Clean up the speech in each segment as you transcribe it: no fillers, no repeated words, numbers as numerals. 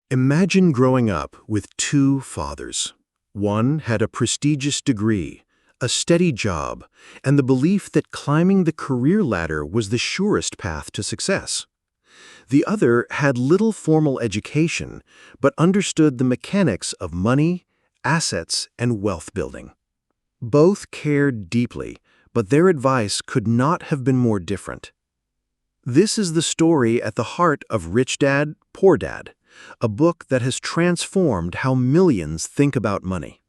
Imagine growing up with two fathers. One had a prestigious degree, a steady job, and the belief that climbing the career ladder was the surest path to success. The other had little formal education, but understood the mechanics of money, assets, and wealth building. Both cared deeply, but their advice could not have been more different. This is the story at the heart of Rich Dad, Poor Dad, a book that has transformed how millions think about money.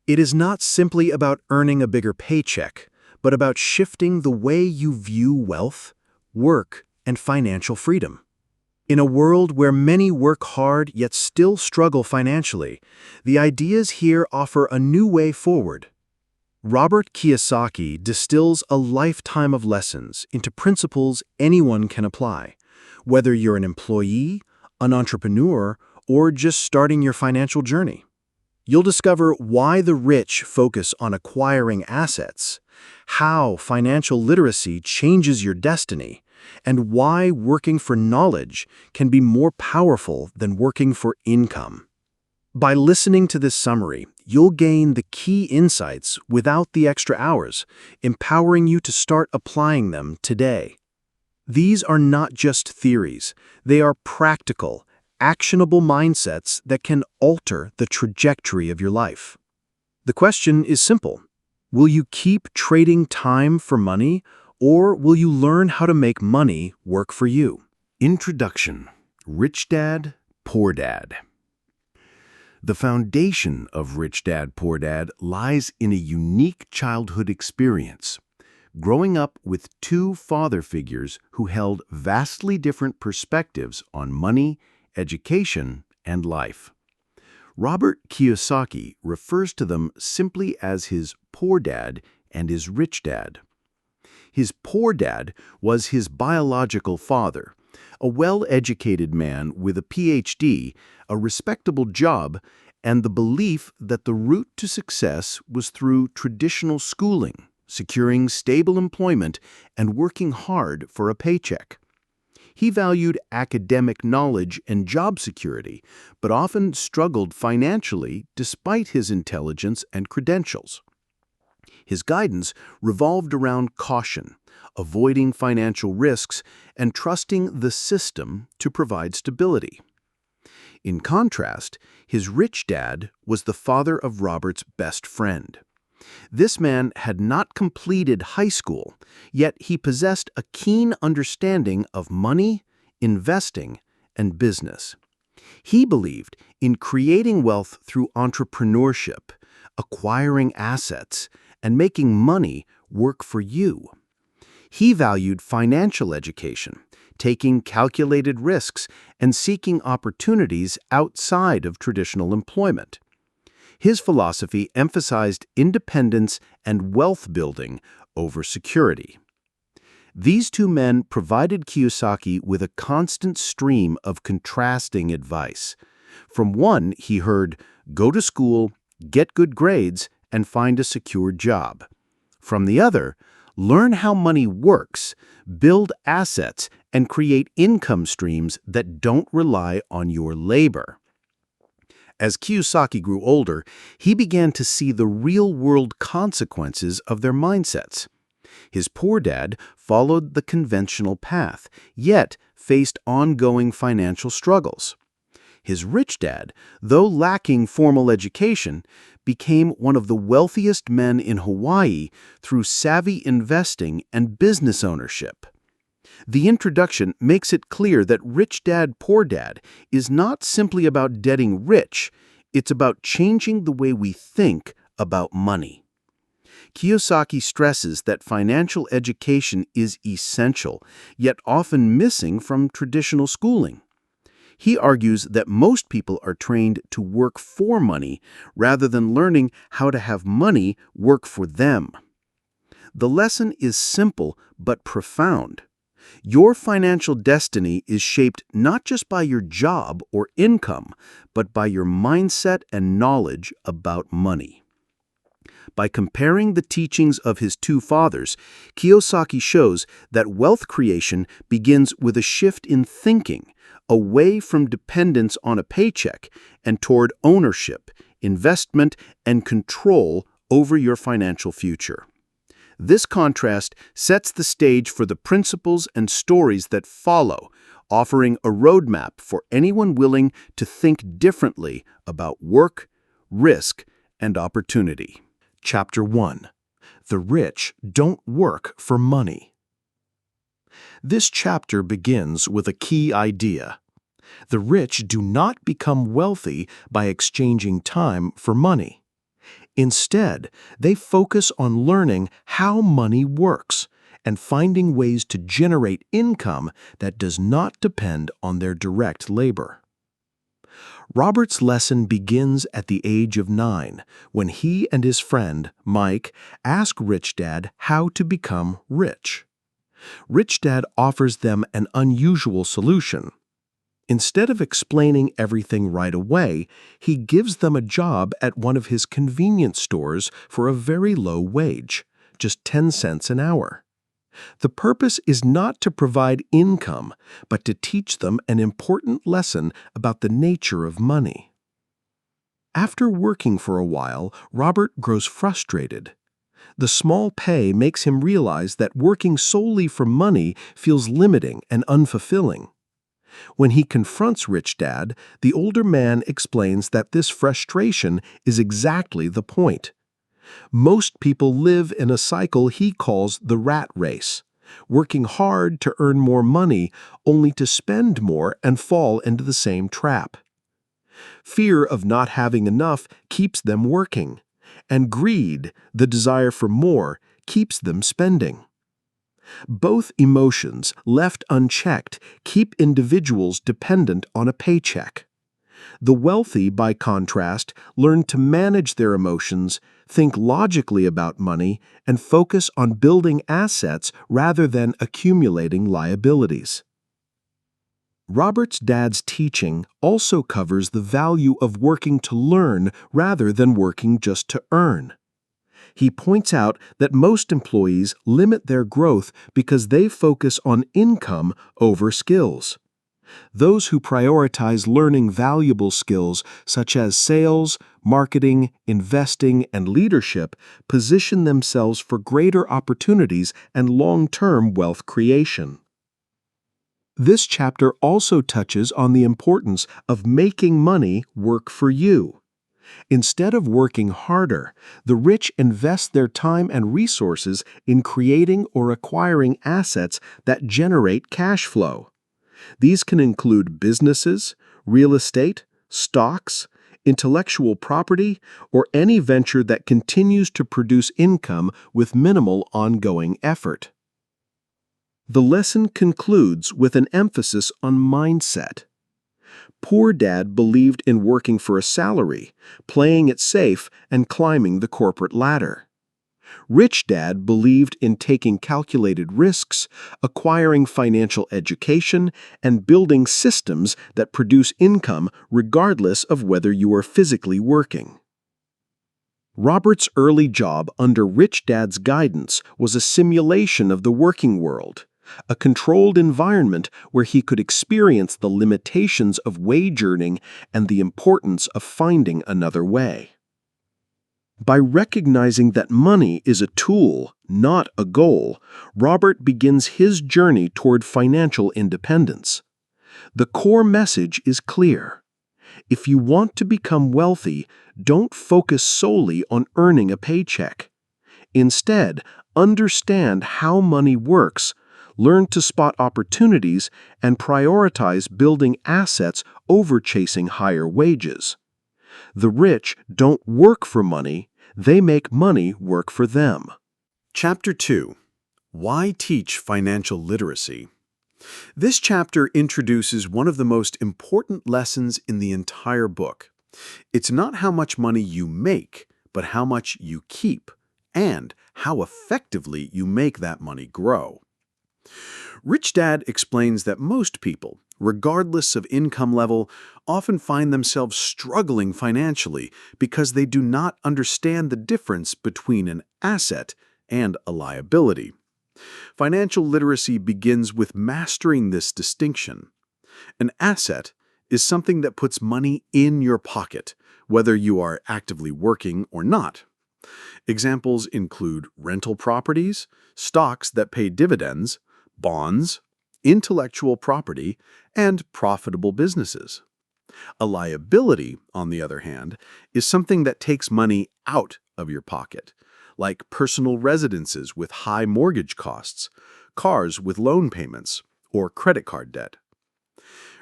It is not simply about earning a bigger paycheck, but about shifting the way you view wealth, work, and financial freedom. In a world where many work hard yet still struggle financially, the ideas here offer a new way forward. Robert Kiyosaki distills a lifetime of lessons into principles anyone can apply, whether you're an employee, an entrepreneur, or just starting your financial journey. You'll discover why the rich focus on acquiring assets, how financial literacy changes your destiny, and why working for knowledge can be more powerful than working for income. By listening to this summary, you'll gain the key insights without the extra hours, empowering you to start applying them today. These are not just theories, they are practical, actionable mindsets that can alter the trajectory of your life. The question is simple. Will you keep trading time for money, or will you learn how to make money work for you? Introduction: Rich Dad, Poor Dad. The foundation of Rich Dad, Poor Dad lies in a unique childhood experience. Growing up with two father figures who held vastly different perspectives on money, education, and life. Robert Kiyosaki refers to them simply as his poor dad and his rich dad. His poor dad was his biological father, a well-educated man with a PhD, a respectable job, and the belief that the route to success was through traditional schooling, securing stable employment, and working hard for a paycheck. He valued academic knowledge and job security, but often struggled financially despite his intelligence and credentials. His guidance revolved around caution, avoiding financial risks, and trusting the system to provide stability. In contrast, his rich dad was the father of Robert's best friend. This man had not completed high school, yet he possessed a keen understanding of money, investing, and business. He believed in creating wealth through entrepreneurship, acquiring assets, and making money work for you. He valued financial education, taking calculated risks, and seeking opportunities outside of traditional employment. His philosophy emphasized independence and wealth building over security. These two men provided Kiyosaki with a constant stream of contrasting advice. From one, he heard, "Go to school, get good grades, and find a secure job." From the other, "Learn how money works, build assets, and create income streams that don't rely on your labor." As Kiyosaki grew older, he began to see the real-world consequences of their mindsets. His poor dad followed the conventional path, yet faced ongoing financial struggles. His rich dad, though lacking formal education, became one of the wealthiest men in Hawaii through savvy investing and business ownership. The introduction makes it clear that Rich Dad, Poor Dad is not simply about getting rich, it's about changing the way we think about money. Kiyosaki stresses that financial education is essential, yet often missing from traditional schooling. He argues that most people are trained to work for money rather than learning how to have money work for them. The lesson is simple but profound. Your financial destiny is shaped not just by your job or income, but by your mindset and knowledge about money. By comparing the teachings of his two fathers, Kiyosaki shows that wealth creation begins with a shift in thinking, away from dependence on a paycheck and toward ownership, investment, and control over your financial future. This contrast sets the stage for the principles and stories that follow, offering a roadmap for anyone willing to think differently about work, risk, and opportunity. Chapter 1. The rich don't work for money. This chapter begins with a key idea. The rich do not become wealthy by exchanging time for money. Instead, they focus on learning how money works and finding ways to generate income that does not depend on their direct labor. Robert's lesson begins at the age of 9, when he and his friend, Mike, ask Rich Dad how to become rich. Rich Dad offers them an unusual solution. Instead of explaining everything right away, he gives them a job at one of his convenience stores for a very low wage, just 10 cents an hour. The purpose is not to provide income, but to teach them an important lesson about the nature of money. After working for a while, Robert grows frustrated. The small pay makes him realize that working solely for money feels limiting and unfulfilling. When he confronts Rich Dad, the older man explains that this frustration is exactly the point. Most people live in a cycle he calls the rat race, working hard to earn more money only to spend more and fall into the same trap. Fear of not having enough keeps them working, and greed, the desire for more, keeps them spending. Both emotions, left unchecked, keep individuals dependent on a paycheck. The wealthy, by contrast, learn to manage their emotions, think logically about money, and focus on building assets rather than accumulating liabilities. Robert's dad's teaching also covers the value of working to learn rather than working just to earn. He points out that most employees limit their growth because they focus on income over skills. Those who prioritize learning valuable skills such as sales, marketing, investing, and leadership position themselves for greater opportunities and long-term wealth creation. This chapter also touches on the importance of making money work for you. Instead of working harder, the rich invest their time and resources in creating or acquiring assets that generate cash flow. These can include businesses, real estate, stocks, intellectual property, or any venture that continues to produce income with minimal ongoing effort. The lesson concludes with an emphasis on mindset. Poor Dad believed in working for a salary, playing it safe, and climbing the corporate ladder. Rich Dad believed in taking calculated risks, acquiring financial education, and building systems that produce income regardless of whether you are physically working. Robert's early job under Rich Dad's guidance was a simulation of the working world, a controlled environment where he could experience the limitations of wage earning and the importance of finding another way. By recognizing that money is a tool, not a goal, Robert begins his journey toward financial independence. The core message is clear. If you want to become wealthy, don't focus solely on earning a paycheck. Instead, understand how money works, learn to spot opportunities, and prioritize building assets over chasing higher wages. The rich don't work for money, they make money work for them. Chapter 2. Why Teach Financial Literacy? This chapter introduces one of the most important lessons in the entire book. It's not how much money you make, but how much you keep, and how effectively you make that money grow. Rich Dad explains that most people, regardless of income level, often find themselves struggling financially because they do not understand the difference between an asset and a liability. Financial literacy begins with mastering this distinction. An asset is something that puts money in your pocket, whether you are actively working or not. Examples include rental properties, stocks that pay dividends, bonds, intellectual property, and profitable businesses. A liability, on the other hand, is something that takes money out of your pocket, like personal residences with high mortgage costs, cars with loan payments, or credit card debt.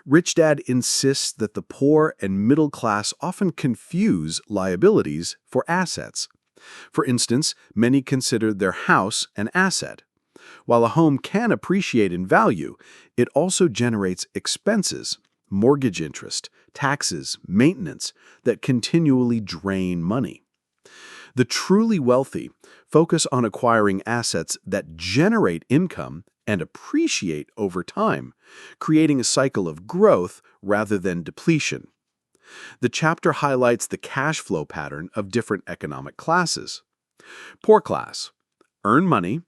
Rich Dad insists that the poor and middle class often confuse liabilities for assets. For instance, many consider their house an asset. While a home can appreciate in value, it also generates expenses, mortgage interest, taxes, maintenance that continually drain money. The truly wealthy focus on acquiring assets that generate income and appreciate over time, creating a cycle of growth rather than depletion. The chapter highlights the cash flow pattern of different economic classes. Poor class: earn money,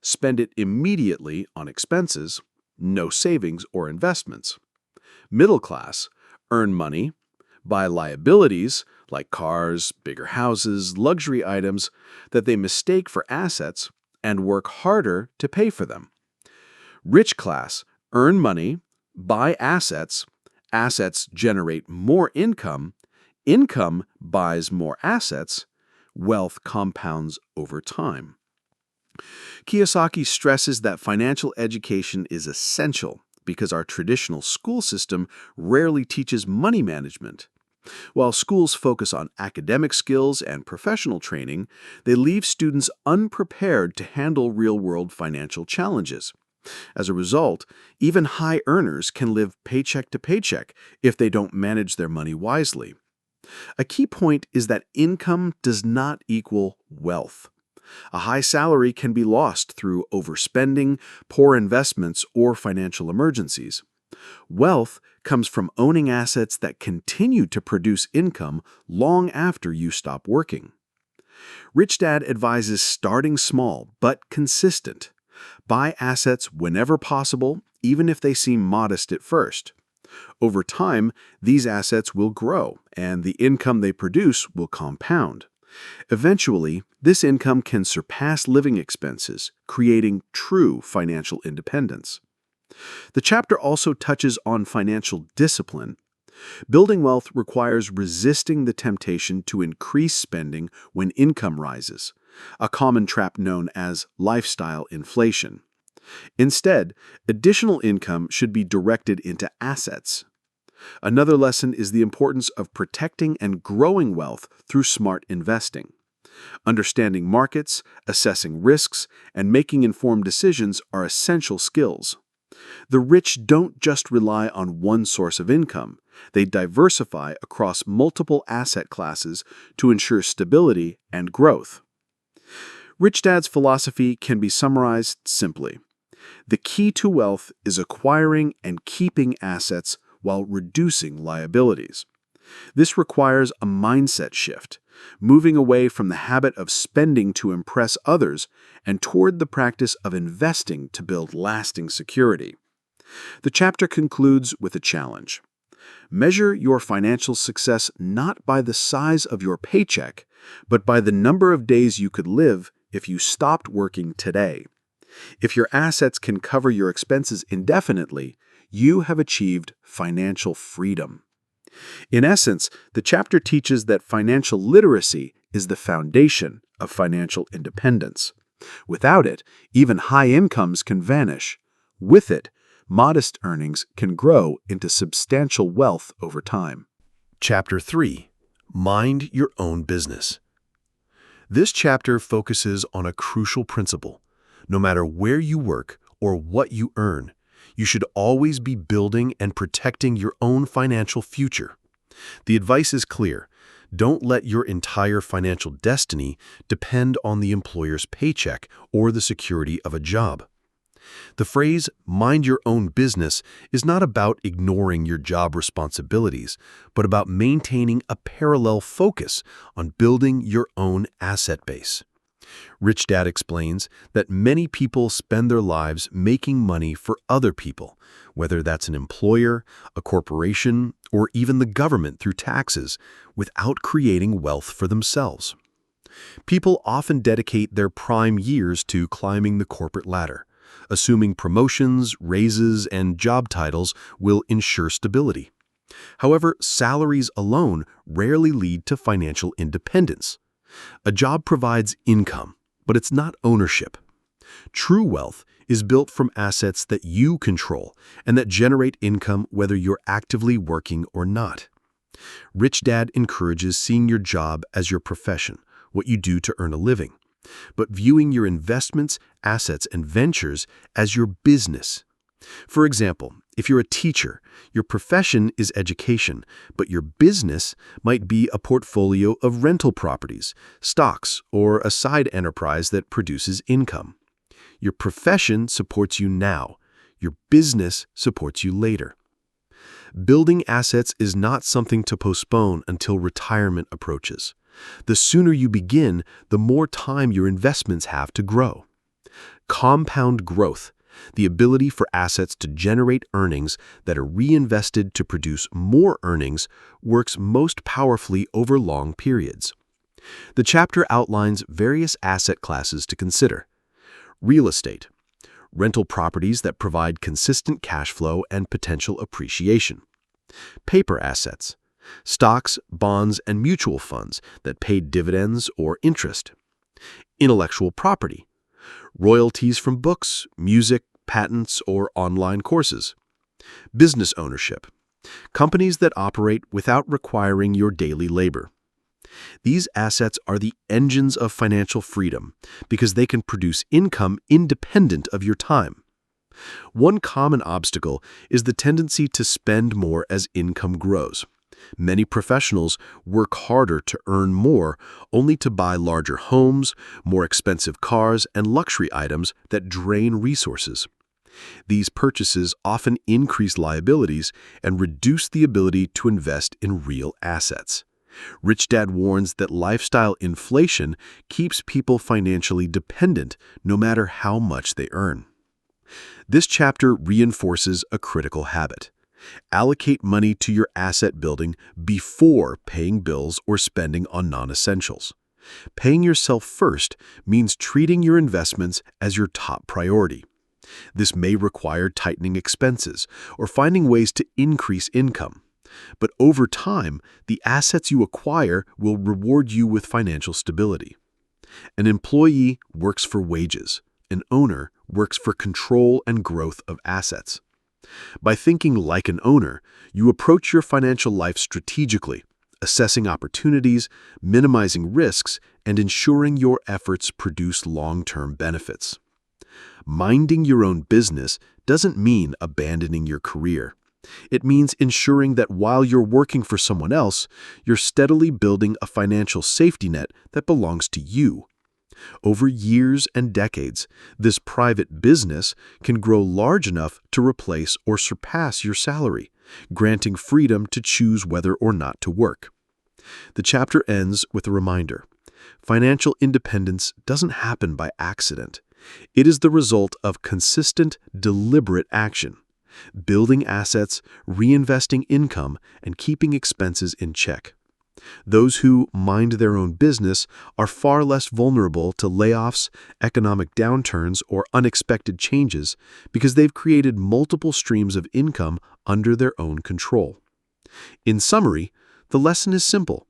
spend it immediately on expenses, no savings or investments. Middle class: earn money, buy liabilities like cars, bigger houses, luxury items that they mistake for assets, and work harder to pay for them. Rich class: earn money, buy assets, assets generate more income, income buys more assets, wealth compounds over time. Kiyosaki stresses that financial education is essential because our traditional school system rarely teaches money management. While schools focus on academic skills and professional training, they leave students unprepared to handle real-world financial challenges. As a result, even high earners can live paycheck to paycheck if they don't manage their money wisely. A key point is that income does not equal wealth. A high salary can be lost through overspending, poor investments, or financial emergencies. Wealth comes from owning assets that continue to produce income long after you stop working. Rich Dad advises starting small but consistent. Buy assets whenever possible, even if they seem modest at first. Over time, these assets will grow, and the income they produce will compound. Eventually, this income can surpass living expenses, creating true financial independence. The chapter also touches on financial discipline. Building wealth requires resisting the temptation to increase spending when income rises, a common trap known as lifestyle inflation. Instead, additional income should be directed into assets. Another lesson is the importance of protecting and growing wealth through smart investing. Understanding markets, assessing risks, and making informed decisions are essential skills. The rich don't just rely on one source of income. They diversify across multiple asset classes to ensure stability and growth. Rich Dad's philosophy can be summarized simply. The key to wealth is acquiring and keeping assets while reducing liabilities. This requires a mindset shift, moving away from the habit of spending to impress others and toward the practice of investing to build lasting security. The chapter concludes with a challenge. Measure your financial success not by the size of your paycheck, but by the number of days you could live if you stopped working today. If your assets can cover your expenses indefinitely, you have achieved financial freedom. In essence, the chapter teaches that financial literacy is the foundation of financial independence. Without it, even high incomes can vanish. With it, modest earnings can grow into substantial wealth over time. Chapter 3. Mind your own business. This chapter focuses on a crucial principle. No matter where you work or what you earn, you should always be building and protecting your own financial future. The advice is clear. Don't let your entire financial destiny depend on the employer's paycheck or the security of a job. The phrase, mind your own business, is not about ignoring your job responsibilities, but about maintaining a parallel focus on building your own asset base. Rich Dad explains that many people spend their lives making money for other people, whether that's an employer, a corporation, or even the government through taxes, without creating wealth for themselves. People often dedicate their prime years to climbing the corporate ladder, assuming promotions, raises, and job titles will ensure stability. However, salaries alone rarely lead to financial independence. A job provides income, but it's not ownership. True wealth is built from assets that you control and that generate income whether you're actively working or not. Rich Dad encourages seeing your job as your profession, what you do to earn a living, but viewing your investments, assets, and ventures as your business. For example, if you're a teacher, your profession is education, but your business might be a portfolio of rental properties, stocks, or a side enterprise that produces income. Your profession supports you now. Your business supports you later. Building assets is not something to postpone until retirement approaches. The sooner you begin, the more time your investments have to grow. Compound growth, the ability for assets to generate earnings that are reinvested to produce more earnings, works most powerfully over long periods. The chapter outlines various asset classes to consider. Real estate, rental properties that provide consistent cash flow and potential appreciation. Paper assets, stocks, bonds, and mutual funds that pay dividends or interest. Intellectual property, royalties from books, music, patents, or online courses. Business ownership, companies that operate without requiring your daily labor. These assets are the engines of financial freedom because they can produce income independent of your time. One common obstacle is the tendency to spend more as income grows. Many professionals work harder to earn more, only to buy larger homes, more expensive cars, and luxury items that drain resources. These purchases often increase liabilities and reduce the ability to invest in real assets. Rich Dad warns that lifestyle inflation keeps people financially dependent no matter how much they earn. This chapter reinforces a critical habit. Allocate money to your asset building before paying bills or spending on non-essentials. Paying yourself first means treating your investments as your top priority. This may require tightening expenses or finding ways to increase income. But over time, the assets you acquire will reward you with financial stability. An employee works for wages. An owner works for control and growth of assets. By thinking like an owner, you approach your financial life strategically, assessing opportunities, minimizing risks, and ensuring your efforts produce long-term benefits. Minding your own business doesn't mean abandoning your career. It means ensuring that while you're working for someone else, you're steadily building a financial safety net that belongs to you. Over years and decades, this private business can grow large enough to replace or surpass your salary, granting freedom to choose whether or not to work. The chapter ends with a reminder. Financial independence doesn't happen by accident. It is the result of consistent, deliberate action. Building assets, reinvesting income, and keeping expenses in check. Those who mind their own business are far less vulnerable to layoffs, economic downturns, or unexpected changes because they've created multiple streams of income under their own control. In summary, the lesson is simple.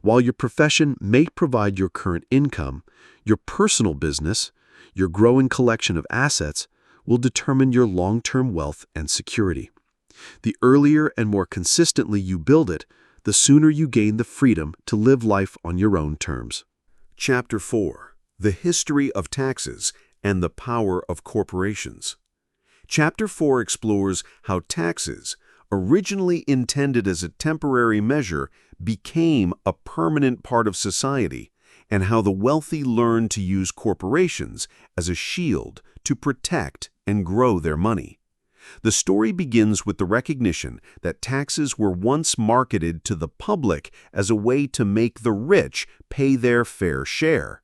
While your profession may provide your current income, your personal business, your growing collection of assets, will determine your long-term wealth and security. The earlier and more consistently you build it, the sooner you gain the freedom to live life on your own terms. Chapter 4. The History of Taxes and the Power of Corporations. Chapter 4 explores how taxes, originally intended as a temporary measure, became a permanent part of society, and how the wealthy learned to use corporations as a shield to protect and grow their money. The story begins with the recognition that taxes were once marketed to the public as a way to make the rich pay their fair share.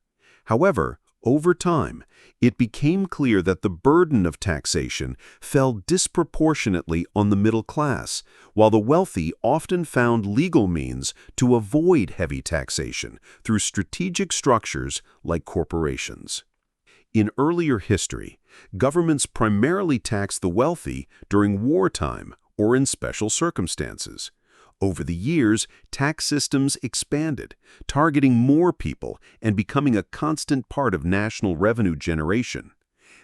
However, over time, it became clear that the burden of taxation fell disproportionately on the middle class, while the wealthy often found legal means to avoid heavy taxation through strategic structures like corporations. In earlier history, governments primarily taxed the wealthy during wartime or in special circumstances. Over the years, tax systems expanded, targeting more people and becoming a constant part of national revenue generation.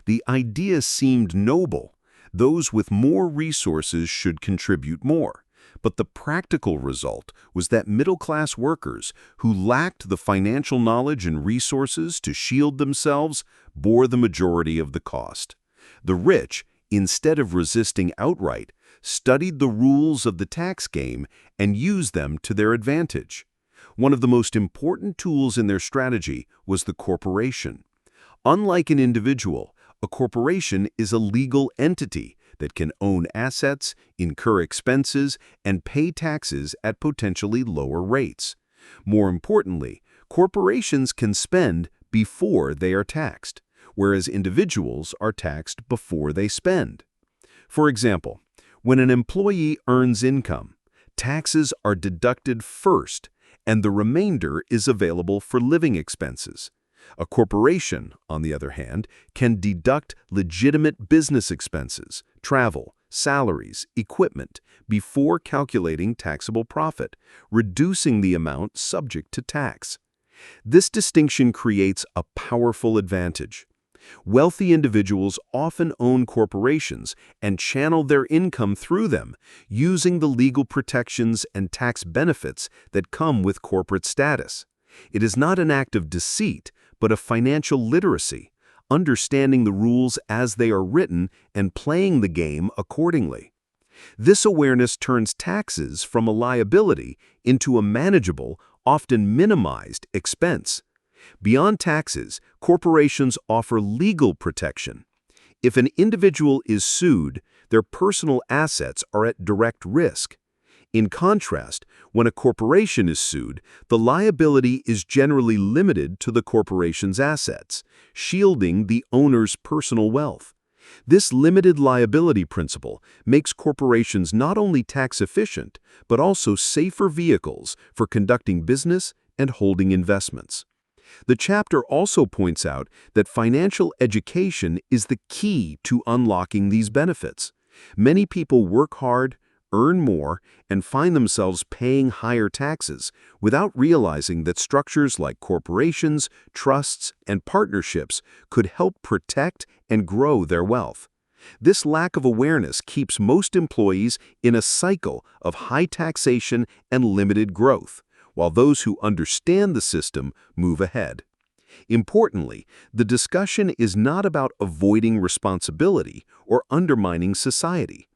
The idea seemed noble. Those with more resources should contribute more. But the practical result was that middle-class workers who lacked the financial knowledge and resources to shield themselves bore the majority of the cost. The rich, instead of resisting outright, studied the rules of the tax game and used them to their advantage. One of the most important tools in their strategy was the corporation. Unlike an individual, a corporation is a legal entity that can own assets, incur expenses, and pay taxes at potentially lower rates. More importantly, corporations can spend before they are taxed, whereas individuals are taxed before they spend. For example, when an employee earns income, taxes are deducted first, and the remainder is available for living expenses. A corporation, on the other hand, can deduct legitimate business expenses, travel, salaries, equipment, before calculating taxable profit, reducing the amount subject to tax. This distinction creates a powerful advantage. Wealthy individuals often own corporations and channel their income through them, using the legal protections and tax benefits that come with corporate status. It is not an act of deceit, but of financial literacy, understanding the rules as they are written and playing the game accordingly. This awareness turns taxes from a liability into a manageable, often minimized expense. Beyond taxes, corporations offer legal protection. If an individual is sued, their personal assets are at direct risk. In contrast, when a corporation is sued, the liability is generally limited to the corporation's assets, shielding the owner's personal wealth. This limited liability principle makes corporations not only tax efficient, but also safer vehicles for conducting business and holding investments. The chapter also points out that financial education is the key to unlocking these benefits. Many people work hard, earn more, and find themselves paying higher taxes without realizing that structures like corporations, trusts, and partnerships could help protect and grow their wealth. This lack of awareness keeps most employees in a cycle of high taxation and limited growth, while those who understand the system move ahead. Importantly, the discussion is not about avoiding responsibility or undermining society.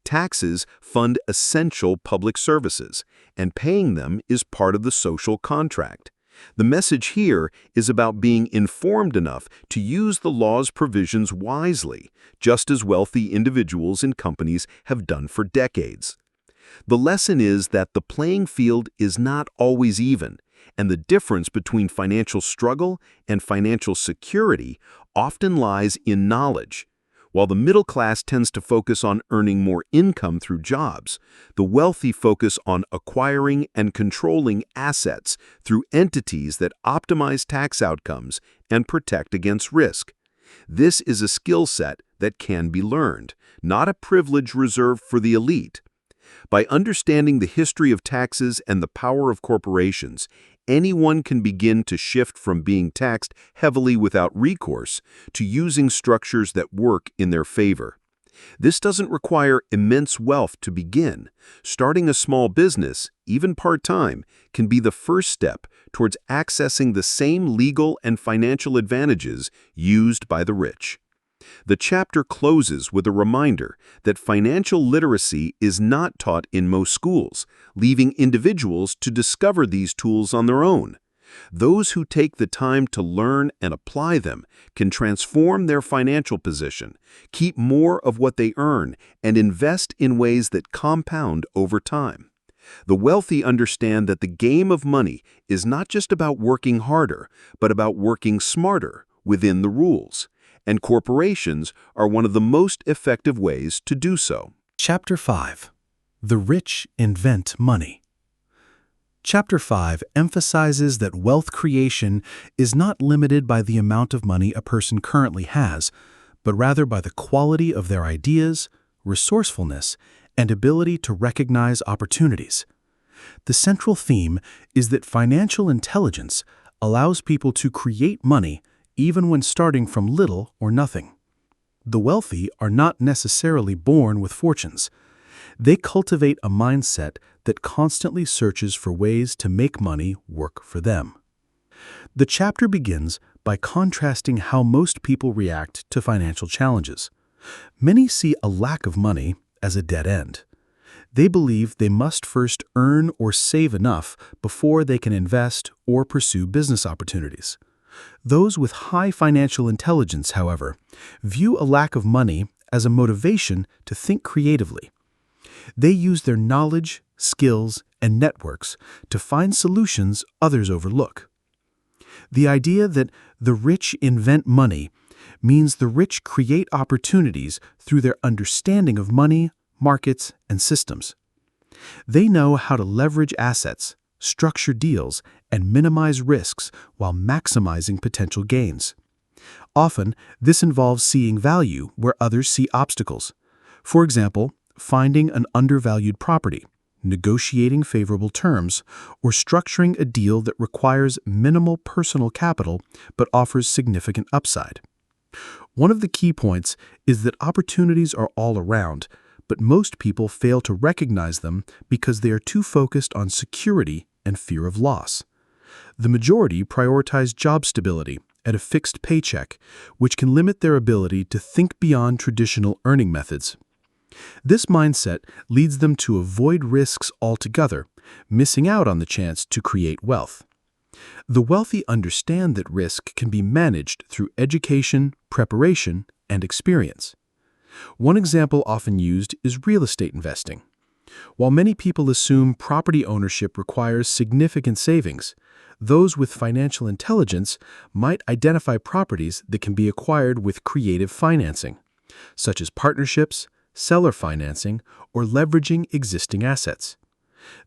Taxes fund essential public services, and paying them is part of the social contract. The message here is about being informed enough to use the law's provisions wisely, just as wealthy individuals and companies have done for decades. The lesson is that the playing field is not always even, and the difference between financial struggle and financial security often lies in knowledge. While the middle class tends to focus on earning more income through jobs, the wealthy focus on acquiring and controlling assets through entities that optimize tax outcomes and protect against risk. This is a skill set that can be learned, not a privilege reserved for the elite. By understanding the history of taxes and the power of corporations, anyone can begin to shift from being taxed heavily without recourse to using structures that work in their favor. This doesn't require immense wealth to begin. Starting a small business, even part-time, can be the first step towards accessing the same legal and financial advantages used by the rich. The chapter closes with a reminder that financial literacy is not taught in most schools, leaving individuals to discover these tools on their own. Those who take the time to learn and apply them can transform their financial position, keep more of what they earn, and invest in ways that compound over time. The wealthy understand that the game of money is not just about working harder, but about working smarter within the rules. And corporations are one of the most effective ways to do so. Chapter 5. The Rich Invent Money. Chapter 5 emphasizes that wealth creation is not limited by the amount of money a person currently has, but rather by the quality of their ideas, resourcefulness, and ability to recognize opportunities. The central theme is that financial intelligence allows people to create money even when starting from little or nothing. The wealthy are not necessarily born with fortunes. They cultivate a mindset that constantly searches for ways to make money work for them. The chapter begins by contrasting how most people react to financial challenges. Many see a lack of money as a dead end. They believe they must first earn or save enough before they can invest or pursue business opportunities. Those with high financial intelligence, however, view a lack of money as a motivation to think creatively. They use their knowledge, skills, and networks to find solutions others overlook. The idea that the rich invent money means the rich create opportunities through their understanding of money, markets, and systems. They know how to leverage assets, structure deals, and minimize risks while maximizing potential gains. Often, this involves seeing value where others see obstacles. For example, finding an undervalued property, negotiating favorable terms, or structuring a deal that requires minimal personal capital but offers significant upside. One of the key points is that opportunities are all around, but most people fail to recognize them because they are too focused on security and fear of loss. The majority prioritize job stability and a fixed paycheck, which can limit their ability to think beyond traditional earning methods. This mindset leads them to avoid risks altogether, missing out on the chance to create wealth. The wealthy understand that risk can be managed through education, preparation, and experience. One example often used is real estate investing. While many people assume property ownership requires significant savings, those with financial intelligence might identify properties that can be acquired with creative financing, such as partnerships, seller financing, or leveraging existing assets.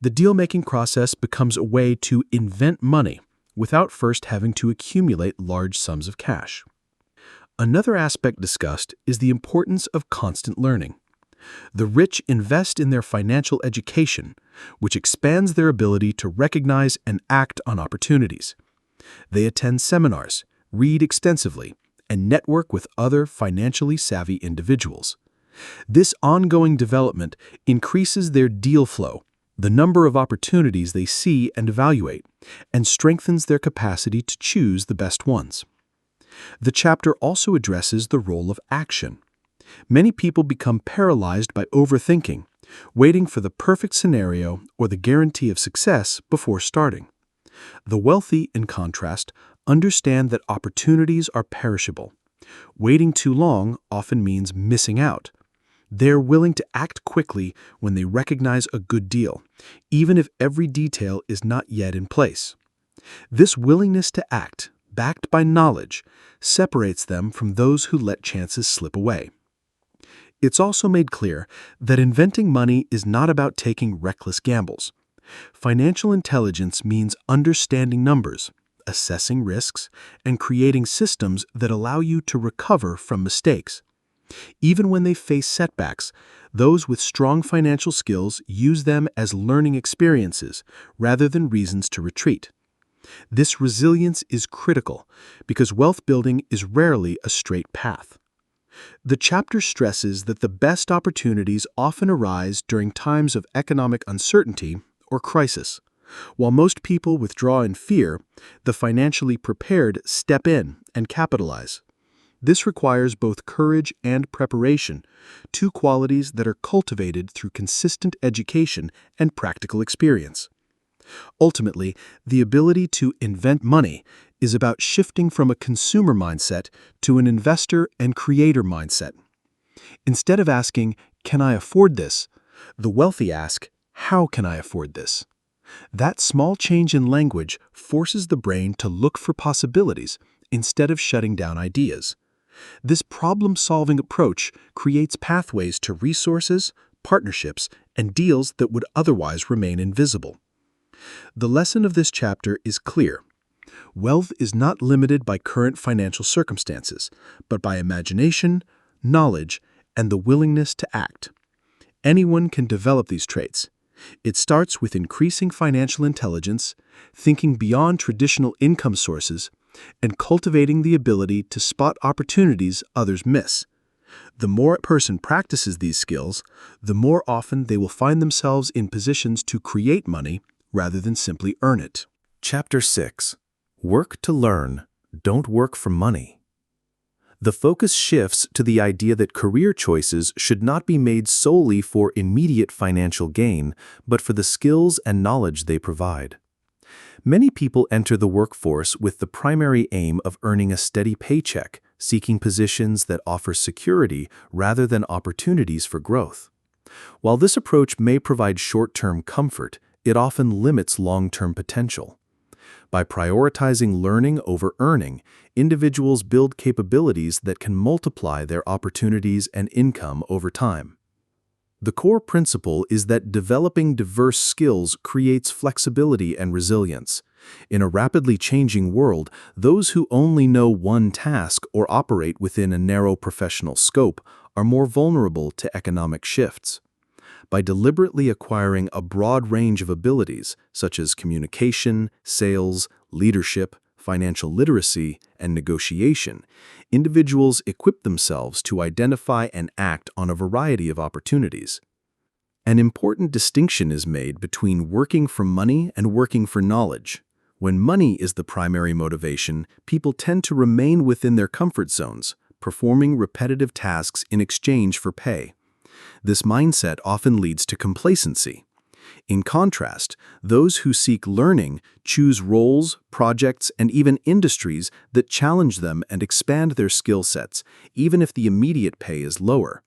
The deal-making process becomes a way to invent money without first having to accumulate large sums of cash. Another aspect discussed is the importance of constant learning. The rich invest in their financial education, which expands their ability to recognize and act on opportunities. They attend seminars, read extensively, and network with other financially savvy individuals. This ongoing development increases their deal flow, the number of opportunities they see and evaluate, and strengthens their capacity to choose the best ones. The chapter also addresses the role of action. Many people become paralyzed by overthinking, waiting for the perfect scenario or the guarantee of success before starting. The wealthy, in contrast, understand that opportunities are perishable. Waiting too long often means missing out. They're willing to act quickly when they recognize a good deal, even if every detail is not yet in place. This willingness to act, backed by knowledge, separates them from those who let chances slip away. It's also made clear that inventing money is not about taking reckless gambles. Financial intelligence means understanding numbers, assessing risks, and creating systems that allow you to recover from mistakes. Even when they face setbacks, those with strong financial skills use them as learning experiences rather than reasons to retreat. This resilience is critical because wealth building is rarely a straight path. The chapter stresses that the best opportunities often arise during times of economic uncertainty or crisis. While most people withdraw in fear, the financially prepared step in and capitalize. This requires both courage and preparation, two qualities that are cultivated through consistent education and practical experience. Ultimately, the ability to invent money is about shifting from a consumer mindset to an investor and creator mindset. Instead of asking, "Can I afford this?" the wealthy ask, How can I afford this? That small change in language forces the brain to look for possibilities instead of shutting down ideas. This problem-solving approach creates pathways to resources, partnerships, and deals that would otherwise remain invisible. The lesson of this chapter is clear. Wealth is not limited by current financial circumstances, but by imagination, knowledge, and the willingness to act. Anyone can develop these traits. It starts with increasing financial intelligence, thinking beyond traditional income sources, and cultivating the ability to spot opportunities others miss. The more a person practices these skills, the more often they will find themselves in positions to create money rather than simply earn it. Chapter 6. Work to learn, don't work for money. The focus shifts to the idea that career choices should not be made solely for immediate financial gain, but for the skills and knowledge they provide. Many people enter the workforce with the primary aim of earning a steady paycheck, seeking positions that offer security rather than opportunities for growth. While this approach may provide short-term comfort, it often limits long-term potential. By prioritizing learning over earning, individuals build capabilities that can multiply their opportunities and income over time. The core principle is that developing diverse skills creates flexibility and resilience. In a rapidly changing world, those who only know one task or operate within a narrow professional scope are more vulnerable to economic shifts. By deliberately acquiring a broad range of abilities, such as communication, sales, leadership, financial literacy, and negotiation, individuals equip themselves to identify and act on a variety of opportunities. An important distinction is made between working for money and working for knowledge. When money is the primary motivation, people tend to remain within their comfort zones, performing repetitive tasks in exchange for pay. This mindset often leads to complacency. In contrast, those who seek learning choose roles, projects, and even industries that challenge them and expand their skill sets, even if the immediate pay is lower.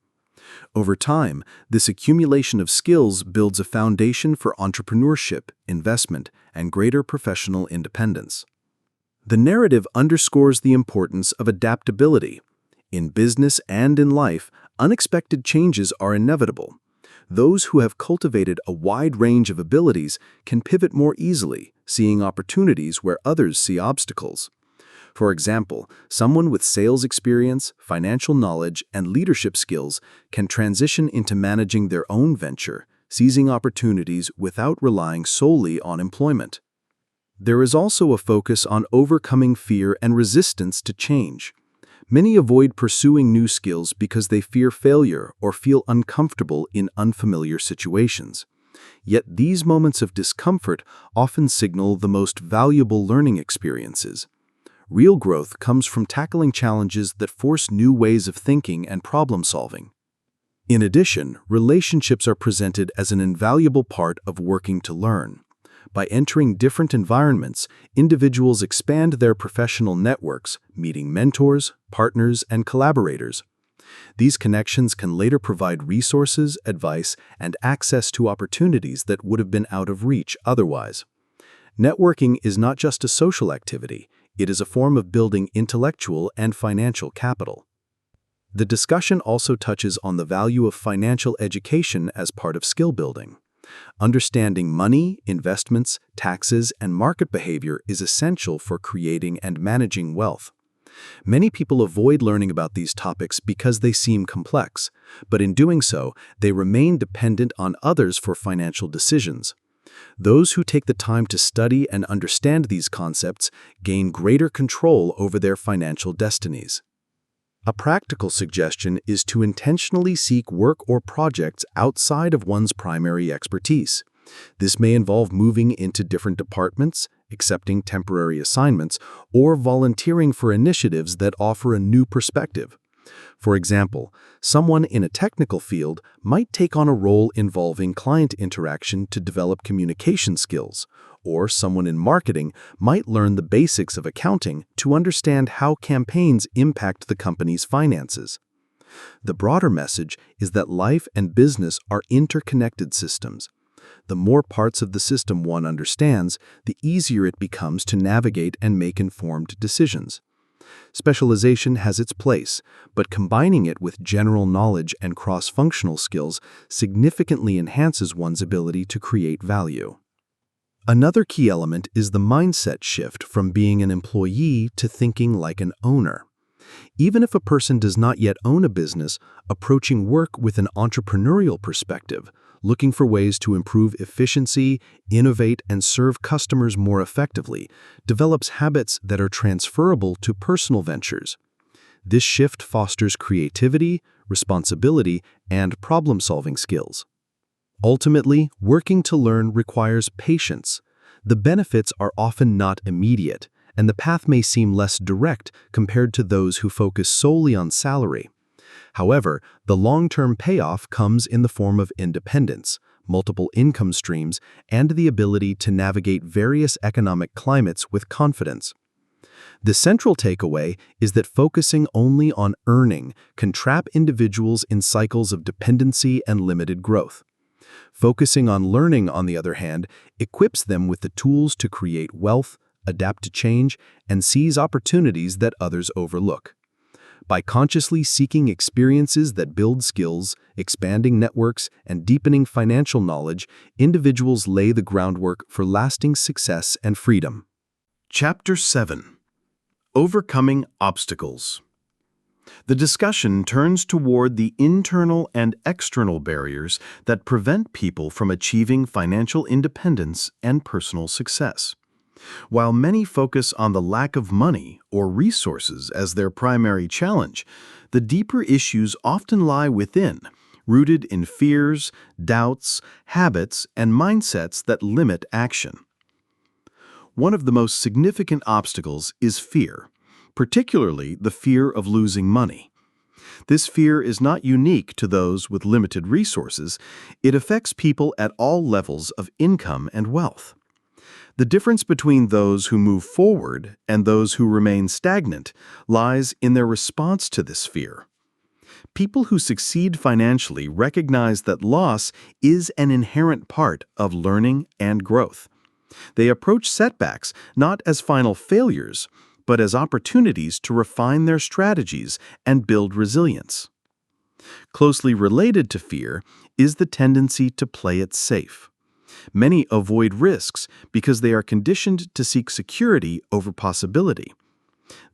Over time, this accumulation of skills builds a foundation for entrepreneurship, investment, and greater professional independence. The narrative underscores the importance of adaptability. In business and in life, unexpected changes are inevitable. Those who have cultivated a wide range of abilities can pivot more easily, seeing opportunities where others see obstacles. For example, someone with sales experience, financial knowledge, and leadership skills can transition into managing their own venture, seizing opportunities without relying solely on employment. There is also a focus on overcoming fear and resistance to change. Many avoid pursuing new skills because they fear failure or feel uncomfortable in unfamiliar situations. Yet these moments of discomfort often signal the most valuable learning experiences. Real growth comes from tackling challenges that force new ways of thinking and problem-solving. In addition, relationships are presented as an invaluable part of working to learn. By entering different environments, individuals expand their professional networks, meeting mentors, partners, and collaborators. These connections can later provide resources, advice, and access to opportunities that would have been out of reach otherwise. Networking is not just a social activity, it is a form of building intellectual and financial capital. The discussion also touches on the value of financial education as part of skill building. Understanding money, investments, taxes, and market behavior is essential for creating and managing wealth. Many people avoid learning about these topics because they seem complex, but in doing so, they remain dependent on others for financial decisions. Those who take the time to study and understand these concepts gain greater control over their financial destinies. A practical suggestion is to intentionally seek work or projects outside of one's primary expertise. This may involve moving into different departments, accepting temporary assignments, or volunteering for initiatives that offer a new perspective. For example, someone in a technical field might take on a role involving client interaction to develop communication skills, or someone in marketing might learn the basics of accounting to understand how campaigns impact the company's finances. The broader message is that life and business are interconnected systems. The more parts of the system one understands, the easier it becomes to navigate and make informed decisions. Specialization has its place, but combining it with general knowledge and cross-functional skills significantly enhances one's ability to create value. Another key element is the mindset shift from being an employee to thinking like an owner. Even if a person does not yet own a business, approaching work with an entrepreneurial perspective, looking for ways to improve efficiency, innovate, and serve customers more effectively, develops habits that are transferable to personal ventures. This shift fosters creativity, responsibility, and problem-solving skills. Ultimately, working to learn requires patience. The benefits are often not immediate, and the path may seem less direct compared to those who focus solely on salary. However, the long-term payoff comes in the form of independence, multiple income streams, and the ability to navigate various economic climates with confidence. The central takeaway is that focusing only on earning can trap individuals in cycles of dependency and limited growth. Focusing on learning, on the other hand, equips them with the tools to create wealth, adapt to change, and seize opportunities that others overlook. By consciously seeking experiences that build skills, expanding networks, and deepening financial knowledge, individuals lay the groundwork for lasting success and freedom. Chapter 7. Overcoming Obstacles. The discussion turns toward the internal and external barriers that prevent people from achieving financial independence and personal success. While many focus on the lack of money or resources as their primary challenge, the deeper issues often lie within, rooted in fears, doubts, habits, and mindsets that limit action. One of the most significant obstacles is fear, particularly the fear of losing money. This fear is not unique to those with limited resources. It affects people at all levels of income and wealth. The difference between those who move forward and those who remain stagnant lies in their response to this fear. People who succeed financially recognize that loss is an inherent part of learning and growth. They approach setbacks not as final failures, but as opportunities to refine their strategies and build resilience. Closely related to fear is the tendency to play it safe. Many avoid risks because they are conditioned to seek security over possibility.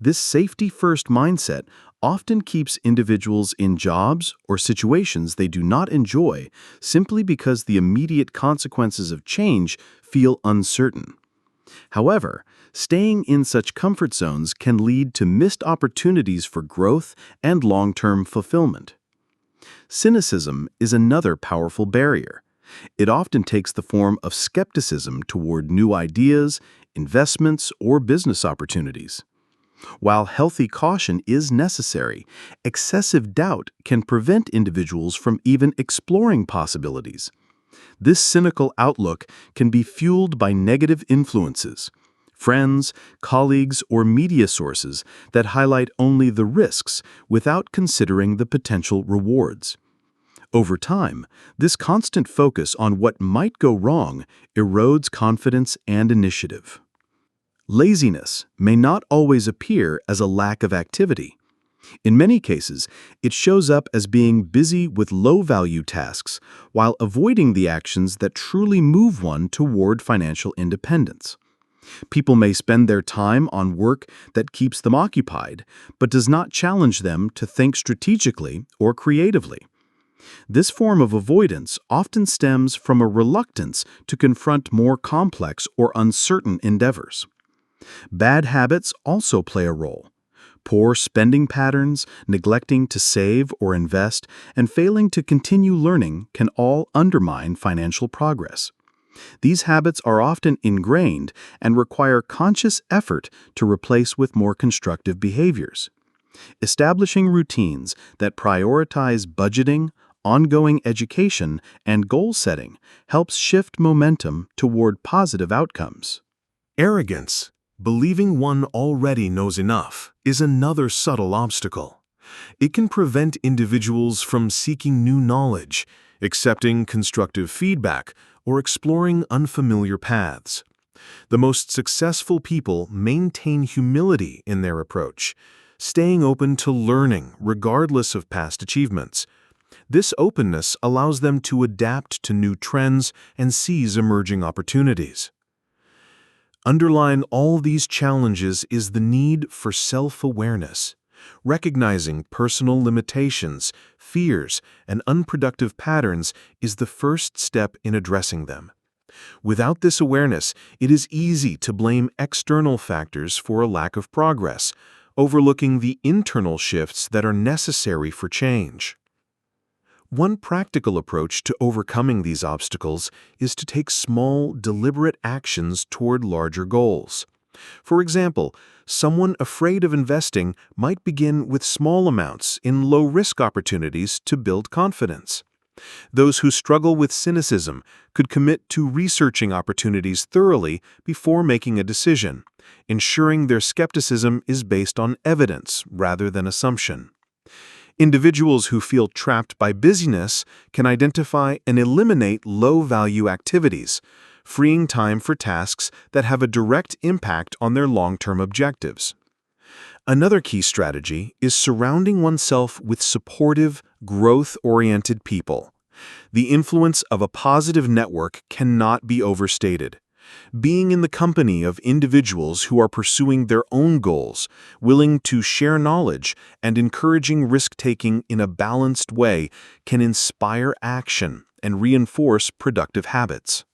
This safety-first mindset often keeps individuals in jobs or situations they do not enjoy simply because the immediate consequences of change feel uncertain. However, staying in such comfort zones can lead to missed opportunities for growth and long-term fulfillment. Cynicism is another powerful barrier. It often takes the form of skepticism toward new ideas, investments, or business opportunities. While healthy caution is necessary, excessive doubt can prevent individuals from even exploring possibilities. This cynical outlook can be fueled by negative influences, friends, colleagues, or media sources that highlight only the risks without considering the potential rewards. Over time, this constant focus on what might go wrong erodes confidence and initiative. Laziness may not always appear as a lack of activity. In many cases, it shows up as being busy with low-value tasks while avoiding the actions that truly move one toward financial independence. People may spend their time on work that keeps them occupied, but does not challenge them to think strategically or creatively. This form of avoidance often stems from a reluctance to confront more complex or uncertain endeavors. Bad habits also play a role. Poor spending patterns, neglecting to save or invest, and failing to continue learning can all undermine financial progress. These habits are often ingrained and require conscious effort to replace with more constructive behaviors. Establishing routines that prioritize budgeting, ongoing education, and goal setting helps shift momentum toward positive outcomes. Arrogance, believing one already knows enough, is another subtle obstacle. It can prevent individuals from seeking new knowledge, accepting constructive feedback, or exploring unfamiliar paths. The most successful people maintain humility in their approach, staying open to learning regardless of past achievements. This openness allows them to adapt to new trends and seize emerging opportunities. Underlying all these challenges is the need for self-awareness. Recognizing personal limitations, fears, and unproductive patterns is the first step in addressing them. Without this awareness, it is easy to blame external factors for a lack of progress, overlooking the internal shifts that are necessary for change. One practical approach to overcoming these obstacles is to take small, deliberate actions toward larger goals. For example, someone afraid of investing might begin with small amounts in low-risk opportunities to build confidence. Those who struggle with cynicism could commit to researching opportunities thoroughly before making a decision, ensuring their skepticism is based on evidence rather than assumption. Individuals who feel trapped by busyness can identify and eliminate low-value activities, freeing time for tasks that have a direct impact on their long-term objectives. Another key strategy is surrounding oneself with supportive, growth-oriented people. The influence of a positive network cannot be overstated. Being in the company of individuals who are pursuing their own goals, willing to share knowledge, and encouraging risk-taking in a balanced way can inspire action and reinforce productive habits.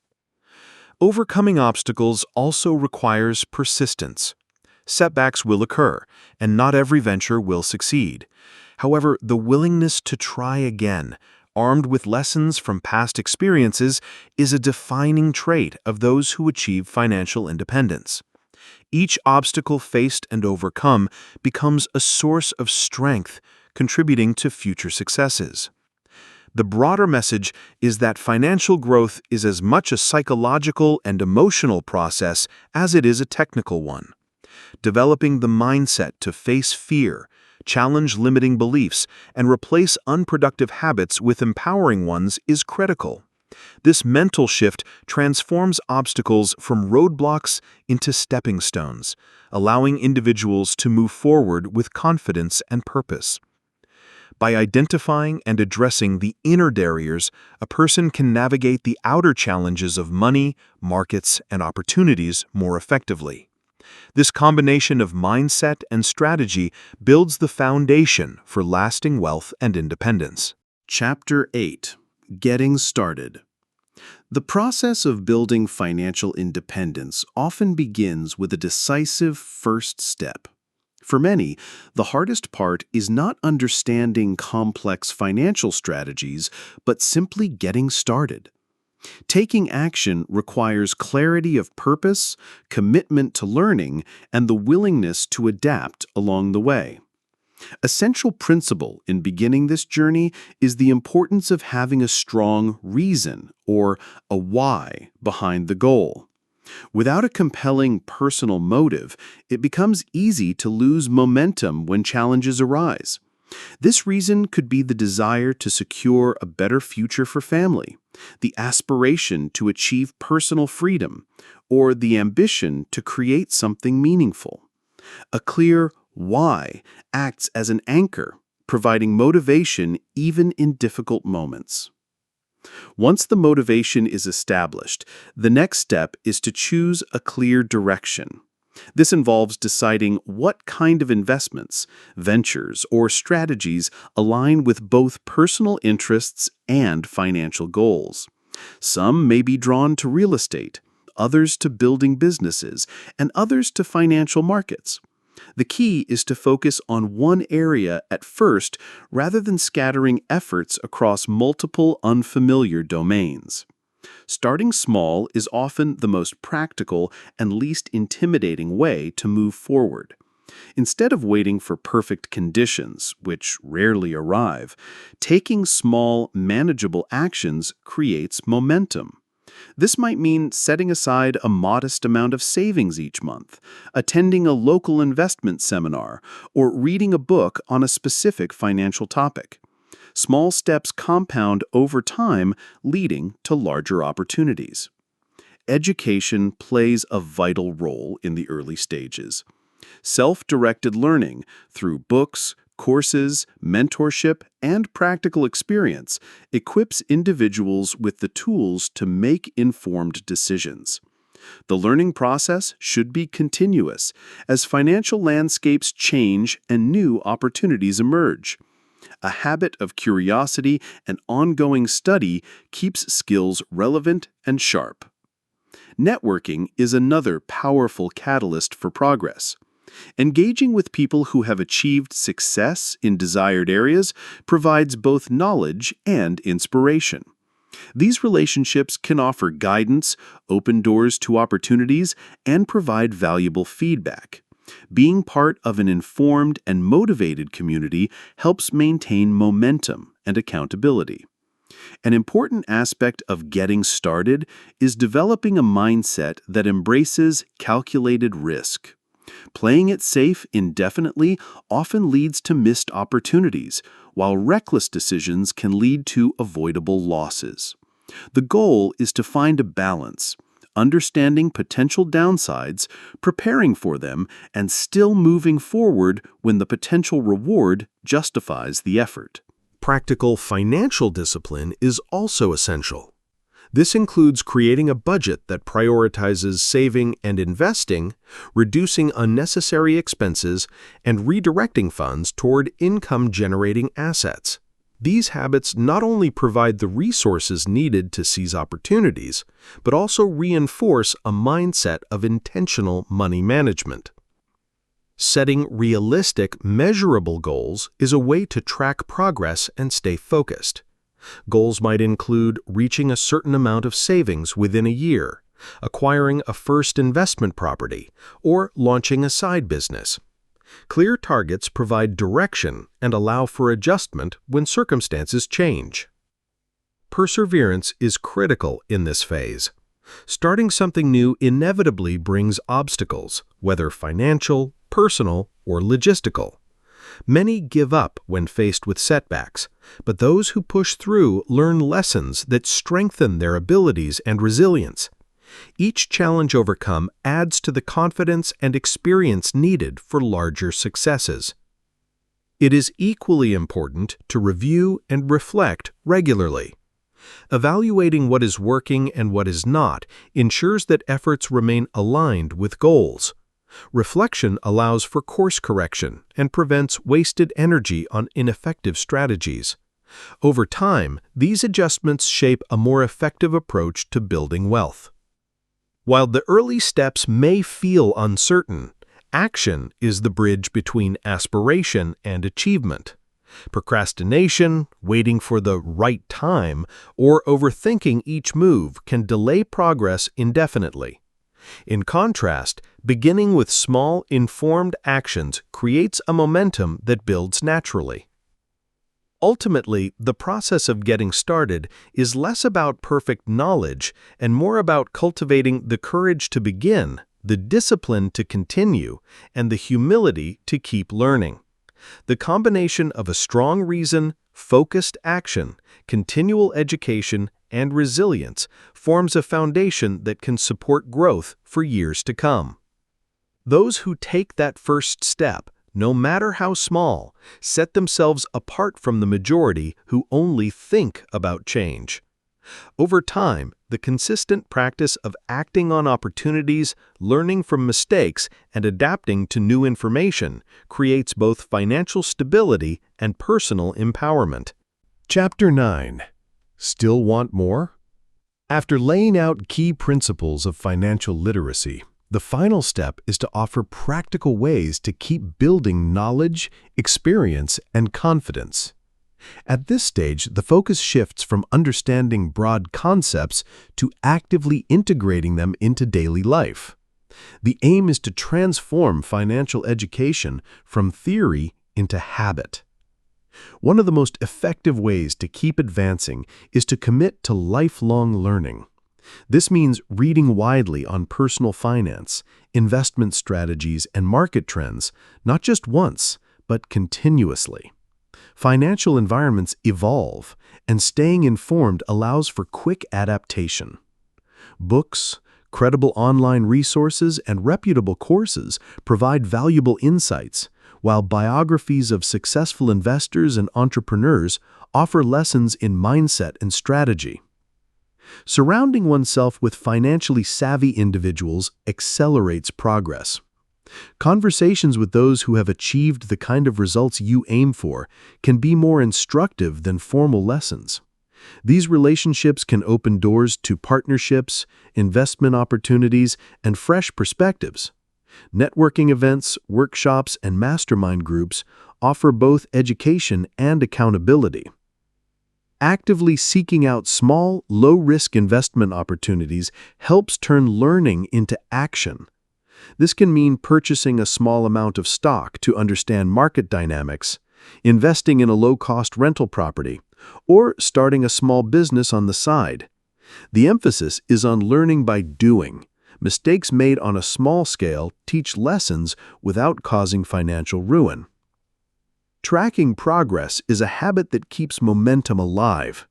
Overcoming obstacles also requires persistence. Setbacks will occur, and not every venture will succeed. However, the willingness to try again, armed with lessons from past experiences, is a defining trait of those who achieve financial independence. Each obstacle faced and overcome becomes a source of strength, contributing to future successes. The broader message is that financial growth is as much a psychological and emotional process as it is a technical one. Developing the mindset to face fear, challenge limiting beliefs, and replace unproductive habits with empowering ones is critical. This mental shift transforms obstacles from roadblocks into stepping stones, allowing individuals to move forward with confidence and purpose. By identifying and addressing the inner barriers, a person can navigate the outer challenges of money, markets, and opportunities more effectively. This combination of mindset and strategy builds the foundation for lasting wealth and independence. Chapter 8. Getting Started. The process of building financial independence often begins with a decisive first step. For many, the hardest part is not understanding complex financial strategies, but simply getting started. Taking action requires clarity of purpose, commitment to learning, and the willingness to adapt along the way. A central principle in beginning this journey is the importance of having a strong reason, or a why, behind the goal. Without a compelling personal motive, it becomes easy to lose momentum when challenges arise. This reason could be the desire to secure a better future for family, the aspiration to achieve personal freedom, or the ambition to create something meaningful. A clear why acts as an anchor, providing motivation even in difficult moments. Once the motivation is established, the next step is to choose a clear direction. This involves deciding what kind of investments, ventures, or strategies align with both personal interests and financial goals. Some may be drawn to real estate, others to building businesses, and others to financial markets. The key is to focus on one area at first rather than scattering efforts across multiple unfamiliar domains. Starting small is often the most practical and least intimidating way to move forward. Instead of waiting for perfect conditions, which rarely arrive, taking small, manageable actions creates momentum. This might mean setting aside a modest amount of savings each month, attending a local investment seminar, or reading a book on a specific financial topic. Small steps compound over time, leading to larger opportunities. Education plays a vital role in the early stages. Self-directed learning through books, courses, mentorship, and practical experience equips individuals with the tools to make informed decisions. The learning process should be continuous as financial landscapes change and new opportunities emerge. A habit of curiosity and ongoing study keeps skills relevant and sharp. Networking is another powerful catalyst for progress. Engaging with people who have achieved success in desired areas provides both knowledge and inspiration. These relationships can offer guidance, open doors to opportunities, and provide valuable feedback. Being part of an informed and motivated community helps maintain momentum and accountability. An important aspect of getting started is developing a mindset that embraces calculated risk. Playing it safe indefinitely often leads to missed opportunities, while reckless decisions can lead to avoidable losses. The goal is to find a balance, understanding potential downsides, preparing for them, and still moving forward when the potential reward justifies the effort. Practical financial discipline is also essential. This includes creating a budget that prioritizes saving and investing, reducing unnecessary expenses, and redirecting funds toward income-generating assets. These habits not only provide the resources needed to seize opportunities, but also reinforce a mindset of intentional money management. Setting realistic, measurable goals is a way to track progress and stay focused. Goals might include reaching a certain amount of savings within a year, acquiring a first investment property, or launching a side business. Clear targets provide direction and allow for adjustment when circumstances change. Perseverance is critical in this phase. Starting something new inevitably brings obstacles, whether financial, personal, or logistical. Many give up when faced with setbacks, but those who push through learn lessons that strengthen their abilities and resilience. Each challenge overcome adds to the confidence and experience needed for larger successes. It is equally important to review and reflect regularly. Evaluating what is working and what is not ensures that efforts remain aligned with goals. Reflection allows for course correction and prevents wasted energy on ineffective strategies. Over time, these adjustments shape a more effective approach to building wealth. While the early steps may feel uncertain, action is the bridge between aspiration and achievement. Procrastination, waiting for the right time, or overthinking each move can delay progress indefinitely. In contrast, beginning with small, informed actions creates a momentum that builds naturally. Ultimately, the process of getting started is less about perfect knowledge and more about cultivating the courage to begin, the discipline to continue, and the humility to keep learning. The combination of a strong reason, focused action, continual education, and resilience forms a foundation that can support growth for years to come. Those who take that first step, no matter how small, set themselves apart from the majority who only think about change. Over time, the consistent practice of acting on opportunities, learning from mistakes, and adapting to new information creates both financial stability and personal empowerment. Chapter 9. Still want more? After laying out key principles of financial literacy, the final step is to offer practical ways to keep building knowledge, experience, and confidence. At this stage, the focus shifts from understanding broad concepts to actively integrating them into daily life. The aim is to transform financial education from theory into habit. One of the most effective ways to keep advancing is to commit to lifelong learning. This means reading widely on personal finance, investment strategies, and market trends, not just once, but continuously. Financial environments evolve, and staying informed allows for quick adaptation. Books, credible online resources, and reputable courses provide valuable insights, while biographies of successful investors and entrepreneurs offer lessons in mindset and strategy. Surrounding oneself with financially savvy individuals accelerates progress. Conversations with those who have achieved the kind of results you aim for can be more instructive than formal lessons. These relationships can open doors to partnerships, investment opportunities, and fresh perspectives. Networking events, workshops, and mastermind groups offer both education and accountability. Actively seeking out small, low-risk investment opportunities helps turn learning into action. This can mean purchasing a small amount of stock to understand market dynamics, investing in a low-cost rental property, or starting a small business on the side. The emphasis is on learning by doing. Mistakes made on a small scale teach lessons without causing financial ruin. Tracking progress is a habit that keeps momentum alive.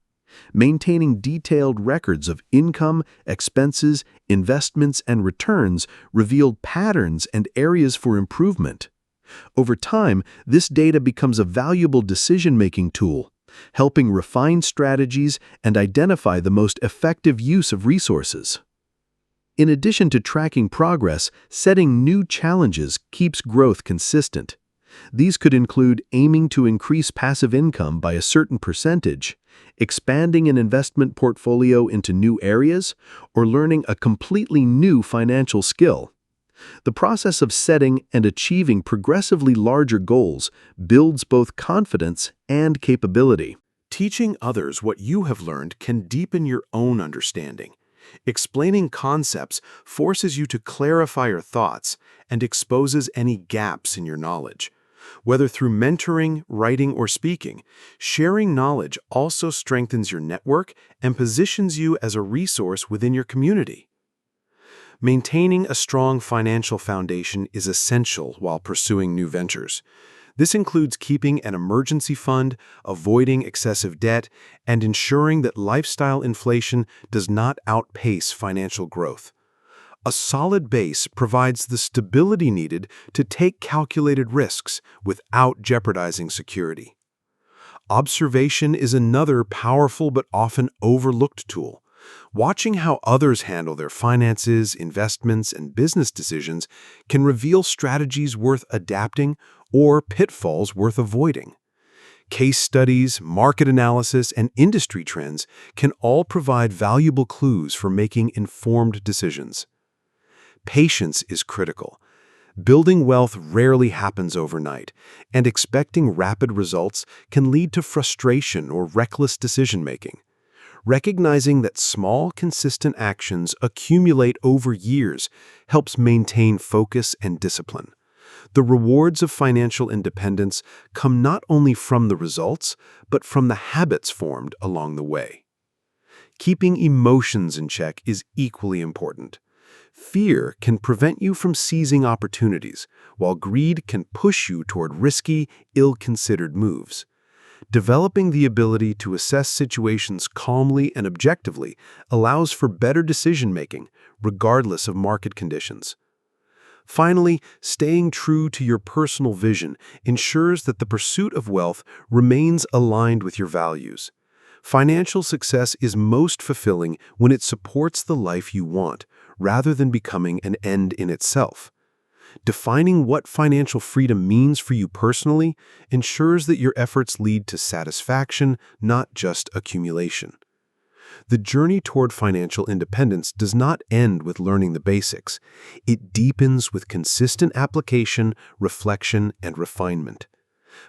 Maintaining detailed records of income, expenses, investments, and returns reveal patterns and areas for improvement. Over time, this data becomes a valuable decision-making tool, helping refine strategies and identify the most effective use of resources. In addition to tracking progress, setting new challenges keeps growth consistent. These could include aiming to increase passive income by a certain percentage, expanding an investment portfolio into new areas, or learning a completely new financial skill. The process of setting and achieving progressively larger goals builds both confidence and capability. Teaching others what you have learned can deepen your own understanding. Explaining concepts forces you to clarify your thoughts and exposes any gaps in your knowledge. Whether through mentoring, writing, or speaking, sharing knowledge also strengthens your network and positions you as a resource within your community. Maintaining a strong financial foundation is essential while pursuing new ventures. This includes keeping an emergency fund, avoiding excessive debt, and ensuring that lifestyle inflation does not outpace financial growth. A solid base provides the stability needed to take calculated risks without jeopardizing security. Observation is another powerful but often overlooked tool. Watching how others handle their finances, investments, and business decisions can reveal strategies worth adapting or pitfalls worth avoiding. Case studies, market analysis, and industry trends can all provide valuable clues for making informed decisions. Patience is critical. Building wealth rarely happens overnight, and expecting rapid results can lead to frustration or reckless decision-making. Recognizing that small, consistent actions accumulate over years helps maintain focus and discipline. The rewards of financial independence come not only from the results, but from the habits formed along the way. Keeping emotions in check is equally important. Fear can prevent you from seizing opportunities, while greed can push you toward risky, ill-considered moves. Developing the ability to assess situations calmly and objectively allows for better decision-making, regardless of market conditions. Finally, staying true to your personal vision ensures that the pursuit of wealth remains aligned with your values. Financial success is most fulfilling when it supports the life you want, rather than becoming an end in itself. Defining what financial freedom means for you personally ensures that your efforts lead to satisfaction, not just accumulation. The journey toward financial independence does not end with learning the basics. It deepens with consistent application, reflection, and refinement.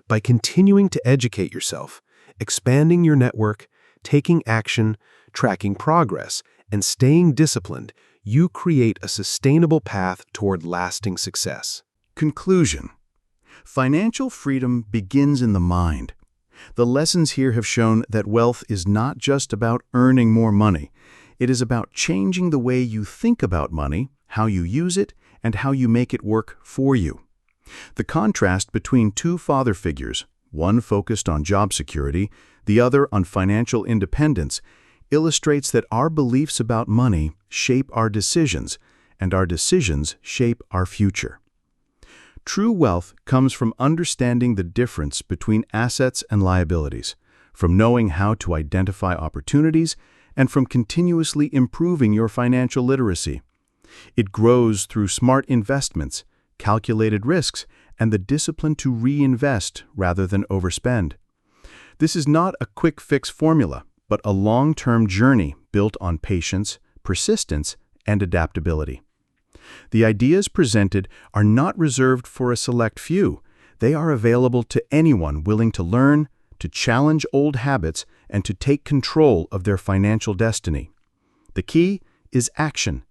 By continuing to educate yourself, expanding your network, taking action, tracking progress, and staying disciplined, you create a sustainable path toward lasting success. Conclusion. Financial freedom begins in the mind. The lessons here have shown that wealth is not just about earning more money. It is about changing the way you think about money, how you use it, and how you make it work for you. The contrast between two father figures, one focused on job security, the other on financial independence, illustrates that our beliefs about money shape our decisions, and our decisions shape our future. True wealth comes from understanding the difference between assets and liabilities, from knowing how to identify opportunities, and from continuously improving your financial literacy. It grows through smart investments, calculated risks, and the discipline to reinvest rather than overspend. This is not a quick-fix formula, but a long-term journey built on patience, persistence, and adaptability. The ideas presented are not reserved for a select few. They are available to anyone willing to learn, to challenge old habits, and to take control of their financial destiny. The key is action.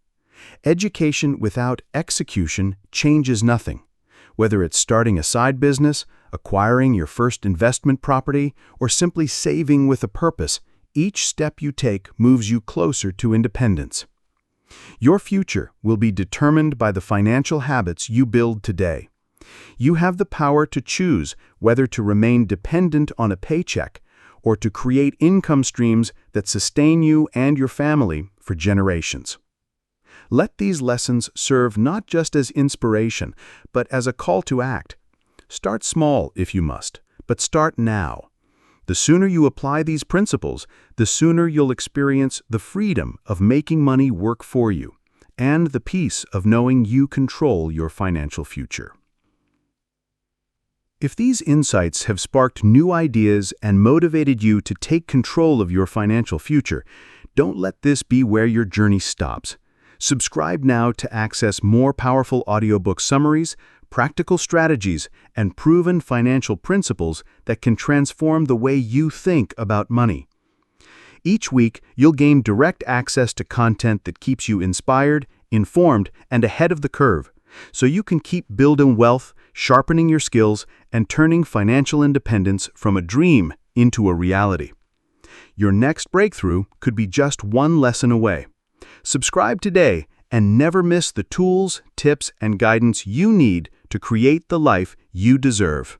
Education without execution changes nothing. Whether it's starting a side business, acquiring your first investment property, or simply saving with a purpose, each step you take moves you closer to independence. Your future will be determined by the financial habits you build today. You have the power to choose whether to remain dependent on a paycheck or to create income streams that sustain you and your family for generations. Let these lessons serve not just as inspiration, but as a call to act. Start small if you must, but start now. The sooner you apply these principles, the sooner you'll experience the freedom of making money work for you, and the peace of knowing you control your financial future. If these insights have sparked new ideas and motivated you to take control of your financial future, don't let this be where your journey stops. Subscribe now to access more powerful audiobook summaries, practical strategies, and proven financial principles that can transform the way you think about money. Each week, you'll gain direct access to content that keeps you inspired, informed, and ahead of the curve, so you can keep building wealth, sharpening your skills, and turning financial independence from a dream into a reality. Your next breakthrough could be just one lesson away. Subscribe today and never miss the tools, tips, and guidance you need to create the life you deserve.